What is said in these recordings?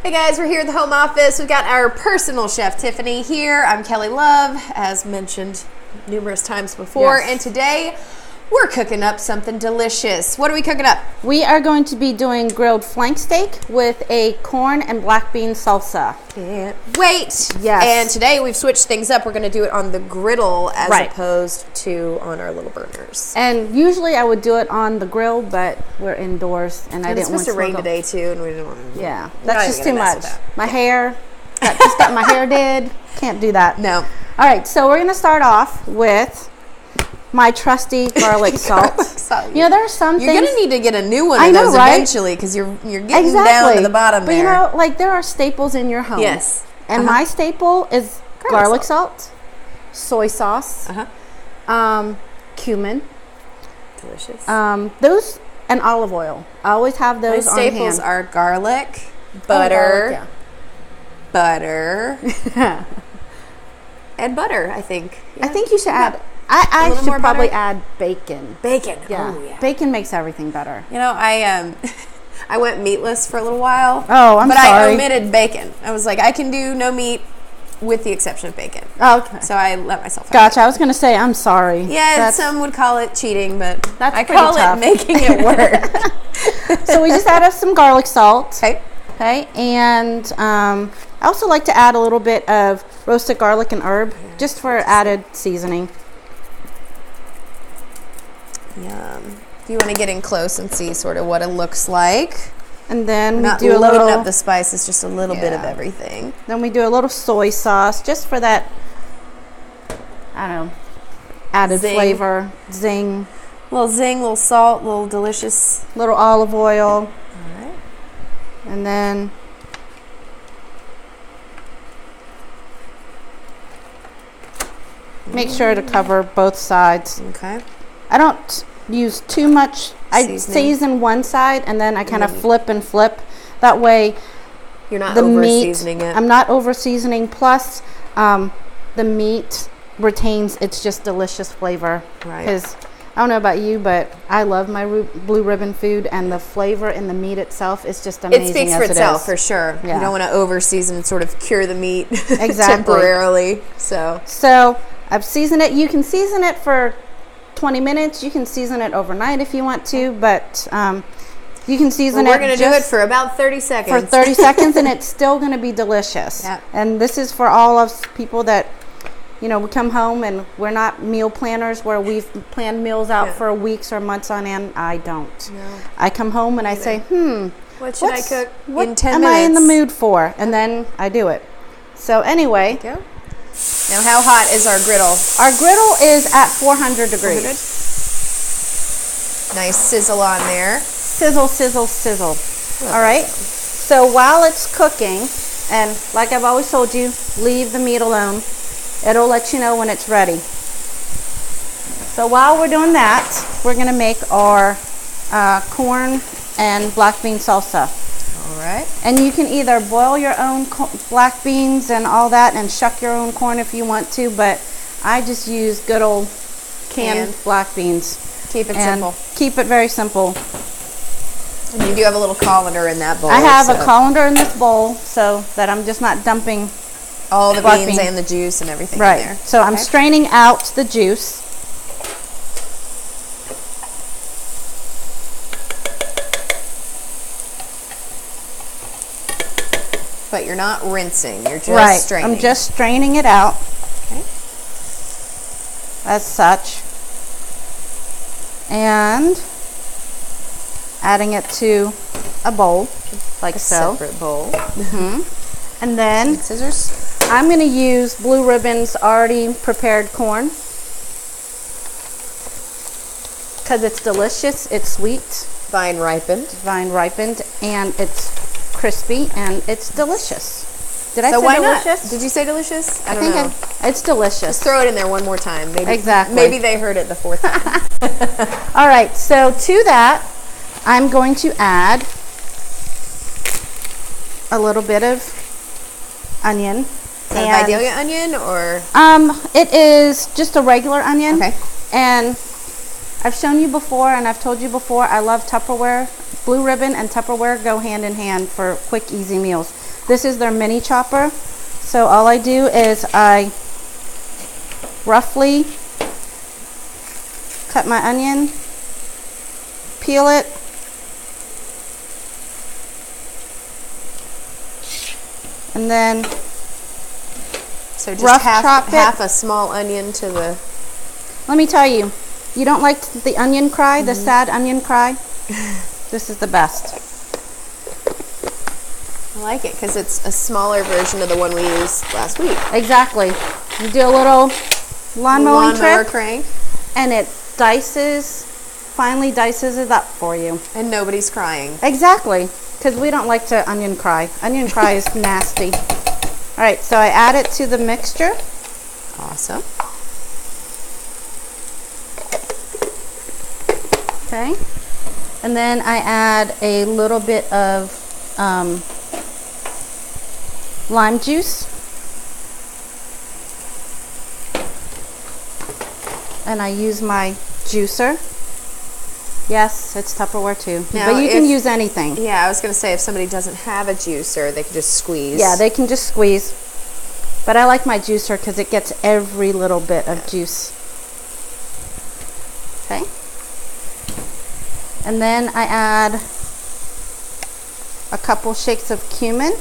Hey guys, we're here at the home office. We've got our personal chef, Tiffany, here. I'm Kelly Love, as mentioned numerous times before. Yes. And today, we're cooking up something delicious. What are we cooking up? We are going to be doing grilled flank steak with a corn and black bean salsa. Can't wait. Yes. And today, we've switched things up. We're going to do it on the griddle as Right. opposed to on our little burners. And usually I would do it on the grill, but we're indoors and I And it's didn't want supposed to rain smoke. today, too, and we didn't want to... Yeah, We're not that's just even too gonna mess much. with that. My hair, just got my hair did. Can't do that. No. All right, so we're going to start off with my trusty garlic salt. Salt. You know, there are some You're things... going to need to get a new one I of know, those right? eventually because you're getting down to the bottom but there. you know, like there are staples in your home. Yes. And my staple is Garlic garlic salt, soy sauce, cumin, Delicious. those, and olive oil. I always have My those on staples hand. are garlic, Oh, butter, garlic, butter, and butter, I think. yeah. I think you should add. A I little should more probably butter? add bacon. Bacon. Yeah. Oh, yeah. Bacon makes everything better. You know, I went meatless for a little while. Oh, I'm but sorry. I omitted bacon. I was like, I can do no meat with the exception of bacon. Oh, okay. So I let myself have Gotcha. I was going to say, I'm sorry. it. Yeah, That's- some would call it cheating, but That's I pretty call tough. it making it work. So we just added some garlic salt. Okay. Okay, and I also like to add a little bit of roasted garlic and herb just for added seasoning. Yum. Do you want to get in close and see sort of what it looks like? And then Not we do a loading little, up the spices, just a little bit of Yeah. everything. then we do a little soy sauce just for that, I don't know, added Zing. flavor, zing, Little zing, little salt, little delicious. little olive oil, All right. and then make sure to cover both sides. Okay. I don't use too much. I Seasoning. season one side and then I kind of then- flip and flip. That way You're not the over meat, seasoning it. I'm not over seasoning. Plus, the meat retains its just delicious flavor. Right. Because I don't know about you, but I love my Blue Ribbon food, and the flavor in the meat itself is just amazing. It speaks as for it itself is. for sure. Yeah. You don't want to over season and sort of cure the meat Exactly. temporarily. So So I've seasoned it. You can season it for 20 minutes. You can season it overnight if you want to, but you can season we're it. going to do it for about 30 seconds. for 30 seconds, and it's still going to be delicious. Yep. And this is for all of people that, you know, we come home and we're not meal planners where we've planned meals out Yeah. for weeks or months on end. I don't. No. I come home and I say, What should I cook what in 10 am minutes? I in the mood for? And then I do it. So anyway, Go. Now, how hot is our griddle? our griddle is at 400 degrees. 400? Nice sizzle on there. Sizzle, sizzle, sizzle. All right. So while it's cooking, and like I've always told you, leave the meat alone. It'll let you know when it's ready. So while we're doing that, we're going to make our corn and black bean salsa. All right. And you can either boil your own black beans and all that and shuck your own corn if you want to, but I just use good old canned black beans. Keep it And simple. keep it very simple. And you do have a little colander in that bowl. I have a so colander in this bowl so that I'm just not dumping. all the black beans bean. and the juice and everything Right. in there. So I'm Okay. straining out the juice. But you're not rinsing. You're just straining. I'm just straining it out Okay. as such. And adding it to a bowl like A so. separate bowl. And then Scissors. I'm going to use Blue Ribbon's already prepared corn because it's delicious, it's sweet, Vine ripened. vine ripened, and it's crispy and it's delicious. Did I So say why delicious? not? Did you say delicious? I I don't think know. it's delicious. Throw it in there one more time. Maybe, Exactly. Maybe they heard it the fourth time. All right, so to that, I'm going to add a little bit of onion. Is that a Vidalia onion or? It is just a regular onion. Okay. And I've shown you before and I've told you before, I love Tupperware. Blue Ribbon and Tupperware go hand in hand for quick, easy meals. This is their mini chopper. So all I do is I roughly cut my onion, peel it, and then So just rough chop it. half a small onion to the... Let me tell you, you don't like the onion cry, the sad onion cry? This is the best. I like it because it's a smaller version of the one we used last week. Exactly. You do a little lawn mowing Lawnmower trick, crank. and it finely dices it up for you. And nobody's crying. Exactly, because we don't like to onion cry. Onion cry is nasty. All right, so I add it to the mixture. Awesome. Okay, and then I add a little bit of lime juice, and I use my juicer. Yes, it's Tupperware too, Now, but you can use anything. Yeah, I was going to say if somebody doesn't have a juicer, they can just squeeze. Yeah, they can just squeeze, but I like my juicer because it gets every little bit of juice. Okay. And then I add a couple shakes of cumin.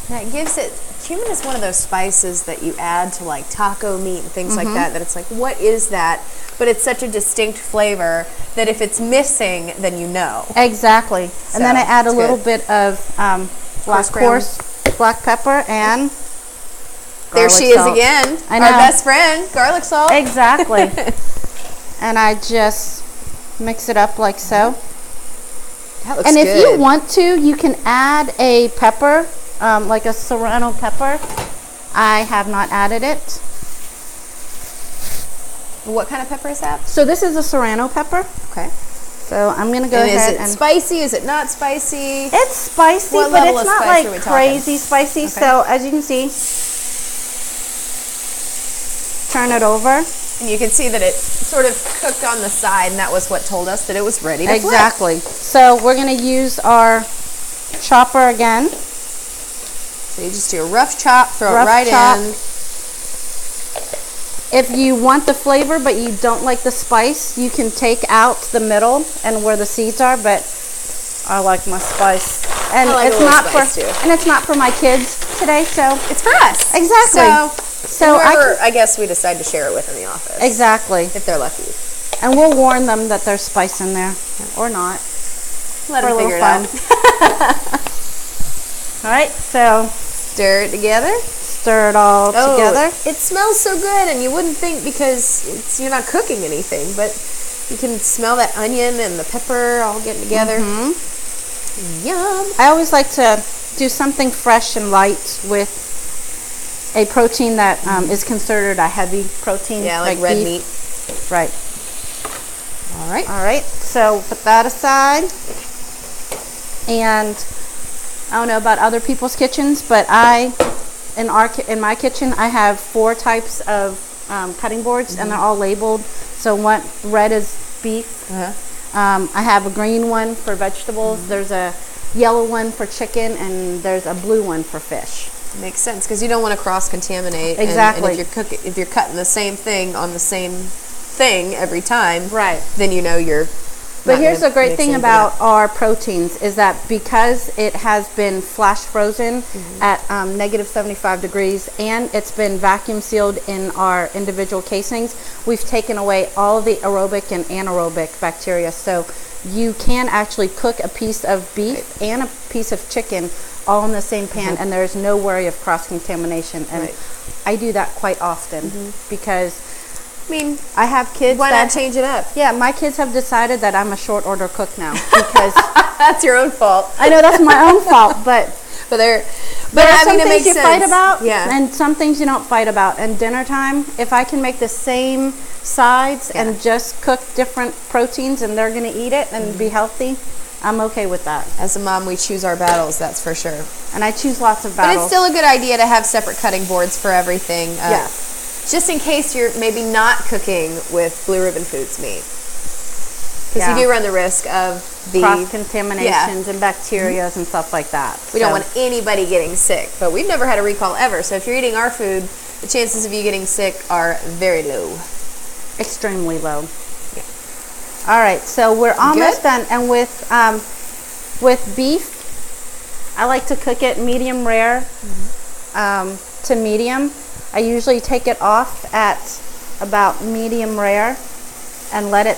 That gives it... Cumin is one of those spices that you add to like taco meat and things like that it's like, what is that? But it's such a distinct flavor that if it's missing, then you know. Exactly. And then I add a it's little good. bit of coarse black pepper and There garlic she is salt. again. I know. Our best friend, garlic salt. Exactly. And I just mix it up like so. That looks And if good. you want to, you can add a pepper, like a serrano pepper. I have not added it. What kind of pepper is that? So this is a serrano pepper. Okay. So I'm going to go And ahead is it and... spicy? Is it not spicy? It's spicy, What but level it's of not spice are we like talking? crazy spicy. Okay. So as you can see, turn it over. And you can see that it sort of cooked on the side, and that was what told us that it was ready to flip. Exactly. So we're going to use our chopper again. So you just do a rough chop, throw Rough it right chop. in. If you want the flavor but you don't like the spice, you can take out the middle and where the seeds are, but I like my spice. And I like a it's little not spice, for too. and it's not for my kids today, so It's for us. Exactly. So I whoever, I guess we decide to share it with in the office. exactly. If they're lucky. And we'll warn them that there's spice in there or not. Let For a them little figure it fun. out. All right, so Stir it together. stir it all together. It smells so good, and you wouldn't think because you're not cooking anything, but you can smell that onion and the pepper all getting together. Yum. I always like to do something fresh and light with a protein that is considered a heavy protein. Yeah, like red beef. meat. Right. All right. All right, so put that aside. And I don't know about other people's kitchens, but in my kitchen, I have 4 types of cutting boards, and they're all labeled. So one red is beef. I have a green one for vegetables. There's a yellow one for chicken, and there's a blue one for fish. Makes sense because you don't want to cross-contaminate. Exactly. And if you're cutting the same thing on the same thing every time, Right. then you know you're. But not here's gonna the great mix thing anything about up. our proteins is that because it has been flash frozen at negative 75 degrees and it's been vacuum sealed in our individual casings, we've taken away all the aerobic and anaerobic bacteria. So you can actually cook a piece of beef and a piece of chicken all in the same pan, and there's no worry of cross-contamination. And Right. I do that quite often because I mean, I have kids why that not change it up? yeah, my kids have decided that I'm a short order cook now because That's your own fault. I know that's my own fault, but But there there are I some mean, it things makes you sense. fight about, Yeah. and some things you don't fight about. And dinner time, if I can make the same sides and just cook different proteins, and they're going to eat it and be healthy, I'm okay with that. As a mom, we choose our battles, that's for sure. And I choose lots of But battles. it's still a good idea to have separate cutting boards for everything. Yes. Just in case you're maybe not cooking with Blue Ribbon Foods meat. Because you do run the risk of the cross-contaminations and bacteria and stuff like that. We don't want anybody getting sick, but we've never had a recall ever. So if you're eating our food, the chances of you getting sick are very low. Extremely low. Yeah. All right, so we're almost done. And with beef, I like to cook it medium rare to medium. I usually take it off at about medium rare and let it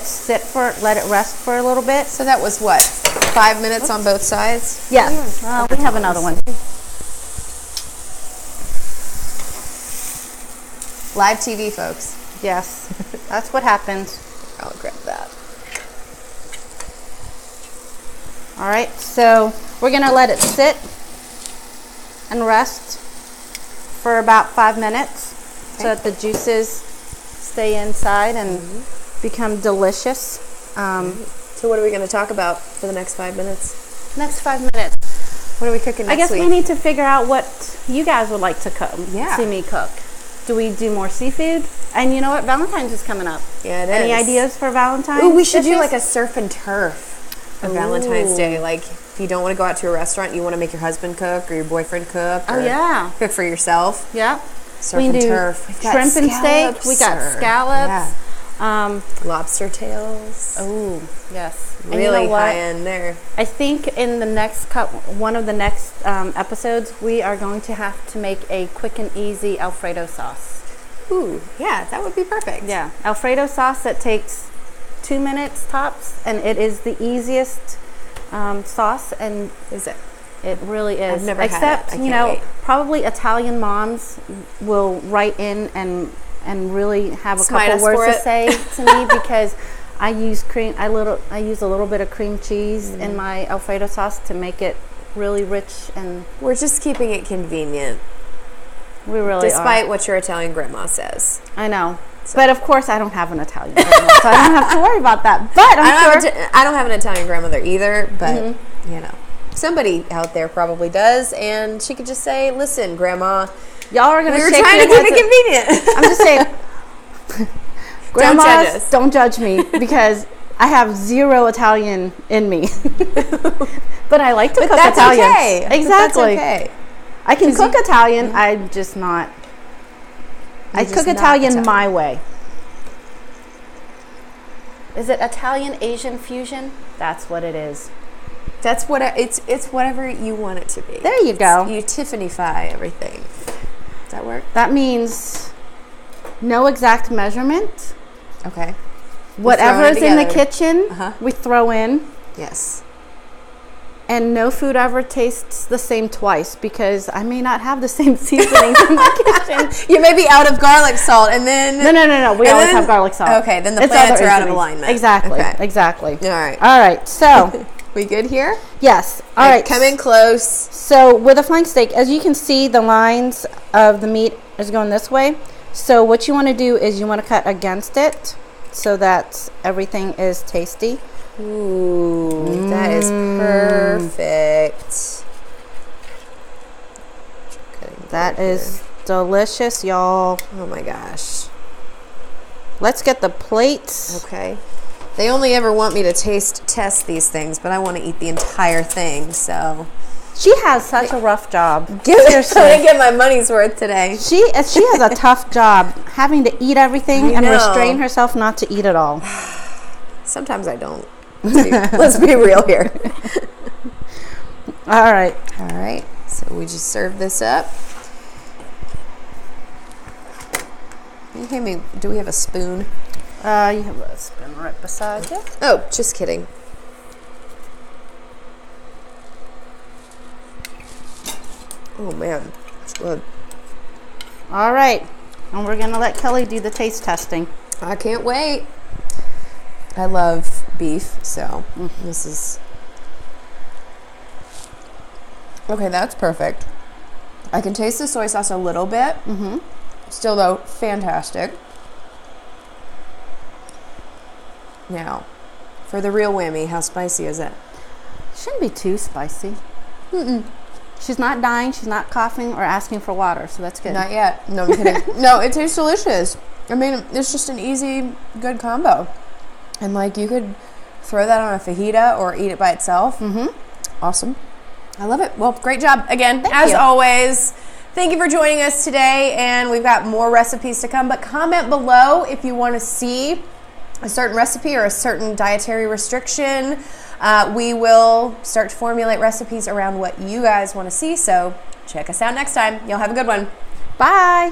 rest for a little bit. So that was what, 5 minutes on both sides? Yes. We have another one. Live TV, folks. Yes, that's what happens. I'll grab that. All right, so we're gonna let it sit and rest for about 5 minutes so that the juices stay inside and become delicious. So what are we going to talk about for the next 5 minutes? Next 5 minutes. What are we cooking next week? I guess we need to figure out what you guys would like to cook. Yeah. See me cook. Do we do more seafood? And you know what? Valentine's is coming up. Yeah, it is. Any ideas for Valentine's? Ooh, we should do like a surf and turf for Valentine's Day. Like, if you don't want to go out to a restaurant, you want to make your husband cook or your boyfriend cook. Oh, yeah. Cook for yourself. Yeah. Surf and turf. We've got shrimp and steak. We got scallops. Yeah. Lobster tails. Oh, yes. Really you know high end there. I think in the next one of the next episodes, we are going to have to make a quick and easy Alfredo sauce. Ooh, yeah, that would be perfect. Yeah, Alfredo sauce that takes 2 minutes tops, and it is the easiest sauce. And is it? It really is. I've never had it. I can't wait. Probably Italian moms will write in and really have a Smite couple us words for to say to me because I use cream. I use a little bit of cream cheese in my Alfredo sauce to make it really rich, and we're just keeping it convenient. We really despite what your Italian grandma says. I know. So. But of course, I don't have an Italian grandma, so I don't have to worry about that. But I don't have an Italian grandmother either, but you know, somebody out there probably does, and she could just say, "Listen, Grandma, y'all are going to shake trying to keep it convenient." I'm just saying, grandmas, don't judge me because I have zero Italian in me, but I like to cook Italian. Okay. Exactly. That's okay. I can cook Italian. I'm just not. I cook Italian my way. Is it Italian Asian fusion? That's what it is. That's what it's whatever you want it to be. There you go. You Tiffany-fy everything. Does that work? That means no exact measurement. Okay. Whatever is in the kitchen, we throw in. Yes. And no food ever tastes the same twice because I may not have the same seasonings in my kitchen. You may be out of garlic salt, and then no. We always have garlic salt. Okay, then the planets are out of alignment. Exactly. Okay. Exactly. All right. So we good here? Yes. All right. Come in close. So with a flank steak, as you can see, the lines of the meat is going this way. So what you want to do is you want to cut against it so that everything is tasty. Ooh, that is perfect. That is delicious, y'all. Oh my gosh. Let's get the plates. Okay. They only ever want me to test these things, but I want to eat the entire thing, so. She has such a rough job. Seriously. I'm going to get my money's worth today. She has a tough job having to eat everything and restrain herself not to eat it all. Sometimes I don't. Let's be real here. All right. So we just serve this up. Do we have a spoon? You have a spoon right beside you. Oh, just kidding. Oh man, that's good. All right, and we're gonna let Kelly do the taste testing. I can't wait. I love beef, so this is... Okay, that's perfect. I can taste the soy sauce a little bit. Still, though, fantastic. Now, for the real whammy, how spicy is it? Shouldn't be too spicy. She's not dying, she's not coughing or asking for water, so that's good. Not yet. No, I'm kidding. No, it tastes delicious. I mean, it's just an easy, good combo. And like, you could throw that on a fajita or eat it by itself. Awesome. I love it. Well, great job again. Thank As you. always, thank you for joining us today, and we've got more recipes to come, but comment below if you want to see a certain recipe or a certain dietary restriction. We will start to formulate recipes around what you guys want to see, so check us out next time. Y'all have a good one. Bye.